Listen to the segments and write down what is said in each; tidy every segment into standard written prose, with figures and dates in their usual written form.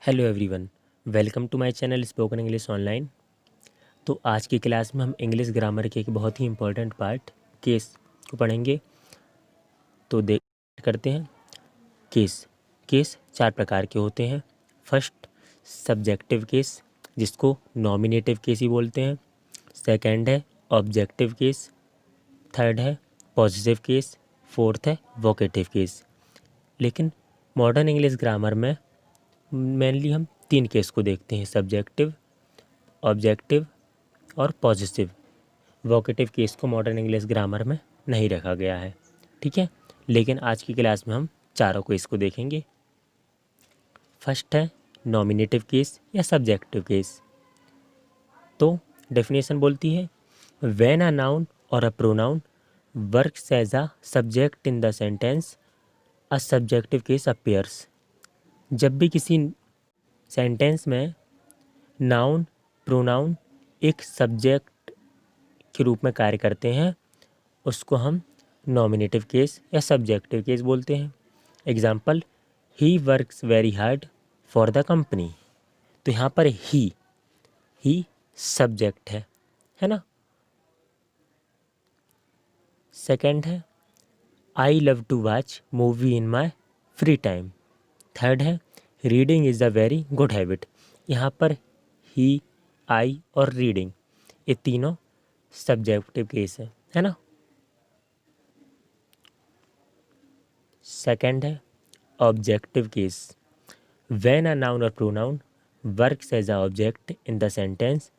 Hello everyone, welcome to my channel spoken English online. तो आज की क्लास में हम इंग्लिश ग्रामर के एक बहुत ही इम्पोर्टेंट पार्ट केस को पढ़ेंगे। तो देख करते हैं। केस केस चार प्रकार के होते हैं। फर्स्ट, सब्जेक्टिव केस, जिसको नॉमिनेटिव केस ही बोलते हैं। सेकंड है ऑब्जेक्टिव केस। थर्ड है पॉजिटिव केस। फोर्थ है वोकेटिव केस। लेकिन मॉडर्न इंग्लिश ग्रामर में मेनली हम तीन केस को देखते हैं: सब्जेक्टिव, ऑब्जेक्टिव और पॉजिटिव। वोकेटिव केस को मॉडर्न इंग्लिश ग्रामर में नहीं रखा गया है, ठीक है। लेकिन आज की क्लास में हम चारों केस को देखेंगे। फर्स्ट है नॉमिनेटिव केस या सब्जेक्टिव केस। तो डेफिनेशन बोलती है, व्हेन अ नाउन और a pronoun works as a subject in the sentence, a subjective case appears. जब भी किसी सेंटेंस में नाउन, प्रोनाउन एक सब्जेक्ट के रूप में कार्य करते हैं, उसको हम नॉमिनेटिव केस या सब्जेक्टिव केस बोलते हैं। Example, he works very hard for the company. तो यहाँ पर ही सब्जेक्ट है ना। सेकंड है, I love to watch movie in my free time. Third है, reading is a very good habit. यहाँ पर ही, आई और रीडिंग, ये तीनों सब्जेक्टिव केस है ना। सेकंड है objective case. When a noun और pronoun works as a object in the sentence,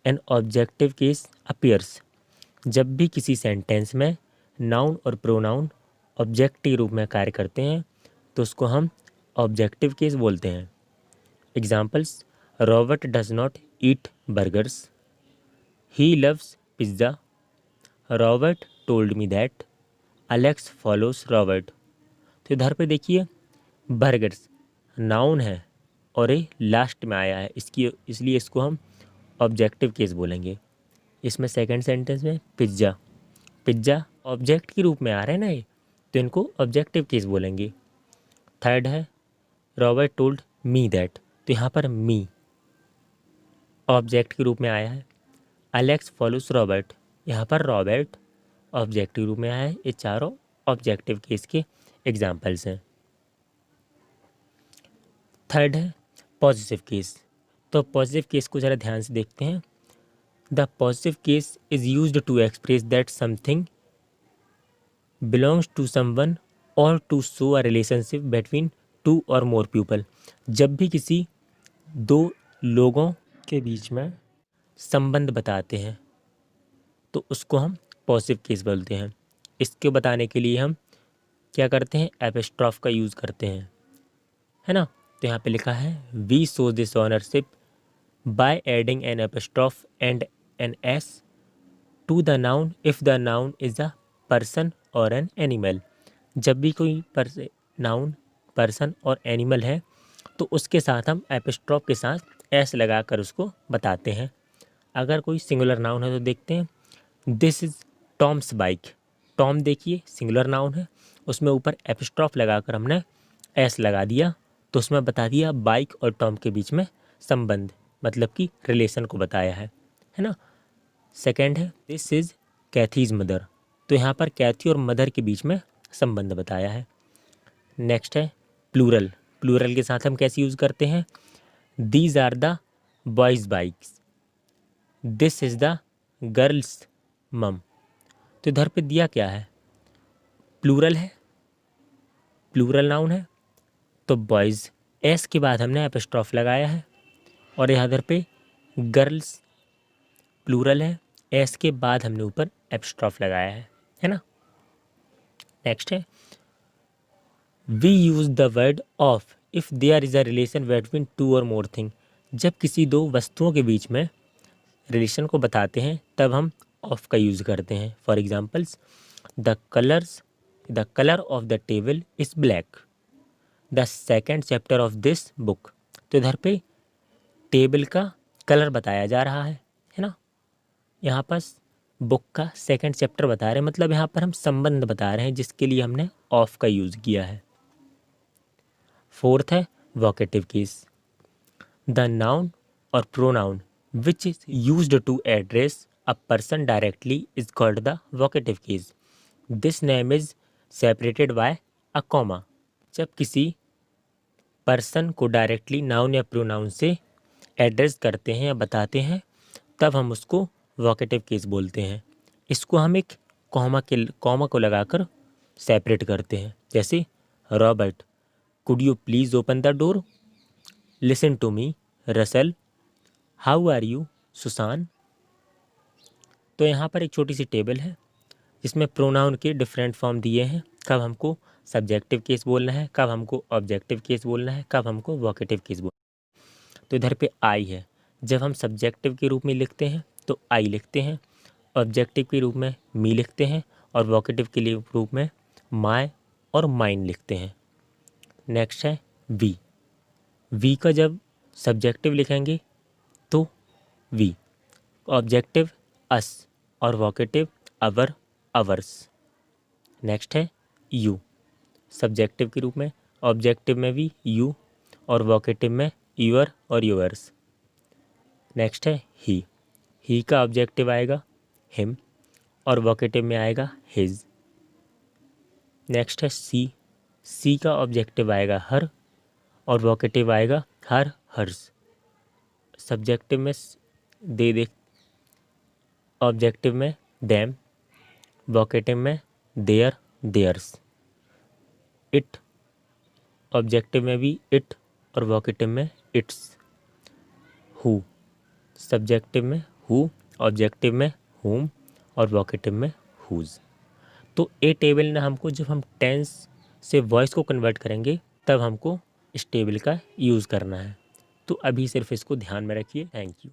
an objective case appears. जब भी किसी सेंटेंस में नाउन और प्रोनाउन ऑब्जेक्ट के रूप में कार्य करते हैं, तो उसको हम ऑब्जेक्टिव केस बोलते हैं। Examples, Robert does not eat burgers, he loves pizza, Robert told me that, Alex follows Robert. तो इधर पे देखिए, बर्गर्स नाउन है और ये लास्ट में आया है, इसलिए इसको हम ऑब्जेक्टिव केस बोलेंगे। इसमें सेकंड सेंटेंस में पिज्ज़ा पिज्ज़ा ऑब्जेक्ट के रूप में आ रहे हैं ना ये, तो इनको ऑब्जेक्टिव केस बोलेंगे। थर्ड है रॉबर्ट टोल्ड मी दैट। तो यहाँ पर मी ऑब्जेक्ट के रूप में आया है। अलेक्स फॉलोस रॉबर्ट, यहाँ पर रॉबर्ट ऑब्जेक्ट के रूप में आया है। ये चारों ऑब्जेक्टिव केस के एग्जाम्पल्स हैं। थर्ड है पॉजिटिव केस। तो पॉजिटिव केस को ज़रा ध्यान से देखते हैं। The positive case is used to express that something belongs to someone और to show a relationship between two और मोर पीपल। जब भी किसी दो लोगों के बीच में संबंध बताते हैं, तो उसको हम पॉजिटिव केस बोलते हैं। इसके बताने के लिए हम क्या करते हैं, एपिस्ट्रॉफ का यूज़ करते हैं, है ना। तो यहाँ पे लिखा है, we show this ownership by adding an apostrophe and an s to the noun if the noun is a person और एन एनिमल। जब भी कोई नाउन, पर्सन और एनिमल है, तो उसके साथ हम एपिस्ट्रॉफ के साथ एस लगा कर उसको बताते हैं। अगर कोई सिंगुलर नाउन है तो देखते हैं, this is Tom's bike. Tom देखिए सिंगुलर नाउन है, उसमें ऊपर एपिस्ट्रॉफ लगाकर हमने एस लगा दिया, तो उसमें बता दिया बाइक और टॉम के बीच में संबंध, मतलब कि रिलेशन को बताया है ना। सेकंड है, दिस इज़ कैथीज मदर। तो यहाँ पर कैथी और मदर के बीच में संबंध बताया है। नेक्स्ट है प्लूरल। प्लूरल के साथ हम कैसे यूज़ करते हैं, these are the boys bikes, this is the girls mum. तो इधर पे दिया क्या है, प्लूरल है, प्लूरल नाउन है, तो बॉयज़ एस के बाद हमने एपिस्ट्रॉफ लगाया है, और यहाँ इधर पे गर्ल्स प्लूरल है, एस के बाद हमने ऊपर एपिस्ट्रॉफ लगाया है ना। नेक्स्ट है, we use the word of if there is a relation between two और मोर थिंग। जब किसी दो वस्तुओं के बीच में रिलेशन को बताते हैं, तब हम ऑफ का यूज़ करते हैं। For examples, the colour of the table is black, the second chapter of this book. तो इधर पे टेबल का कलर बताया जा रहा है ना। यहाँ पर बुक का सेकंड चैप्टर बता रहे हैं, मतलब यहाँ पर हम संबंध बता रहे हैं, जिसके लिए हमने ऑफ का यूज़ किया है। फोर्थ है वोकेटिव केस। द नाउन और pronoun which is used to address a person directly is called the vocative case. This name is separated by a comma. जब किसी पर्सन को डायरेक्टली नाउन या pronoun से address करते हैं या बताते हैं तब हम उसको वोकेटिव केस बोलते हैं। इसको हम एक कॉमा को लगाकर सेपरेट करते हैं। जैसे Robert, could you please open the door. Listen to me Russell, how are you Susan. तो यहाँ पर एक छोटी सी टेबल है जिसमें प्रोनाउन के डिफरेंट फॉर्म दिए हैं, कब हमको सब्जेक्टिव केस बोलना है, कब हमको ऑब्जेक्टिव केस बोलना है, कब हमको वोकेटिव केस बोलना है। तो इधर पे आई है, जब हम सब्जेक्टिव के रूप में लिखते हैं तो आई लिखते हैं, ऑब्जेक्टिव के रूप में मी लिखते हैं और वोकेटिव के लिए रूप में माय और माइन लिखते हैं। नेक्स्ट है वी। वी का जब सब्जेक्टिव लिखेंगे तो वी, ऑब्जेक्टिव अस और वोकेटिव अवर अवर्स। नेक्स्ट है यू, सब्जेक्टिव के रूप में, ऑब्जेक्टिव में भी यू और वोकेटिव में यूअर और यूअर्स। नेक्स्ट है ही का ऑब्जेक्टिव आएगा हिम और वोकेटिव में आएगा हिज। नेक्स्ट है सी का ऑब्जेक्टिव आएगा हर और वोकेटिव आएगा हर हर्स। सब्जेक्टिव में दे ऑब्जेक्टिव में देम, वोकेटिव में देयर देयर्स। इट, ऑब्जेक्टिव में भी इट और वोकेटिव में इट्स। हु, सब्जेक्टिव में हु, ऑब्जेक्टिव में हुम और वोकेटिव में हुज। तो ए टेबल ने हमको, जब हम टेंस से वॉइस को कन्वर्ट करेंगे तब हमको इस टेबल का यूज़ करना है। तो अभी सिर्फ इसको ध्यान में रखिए। Thank you.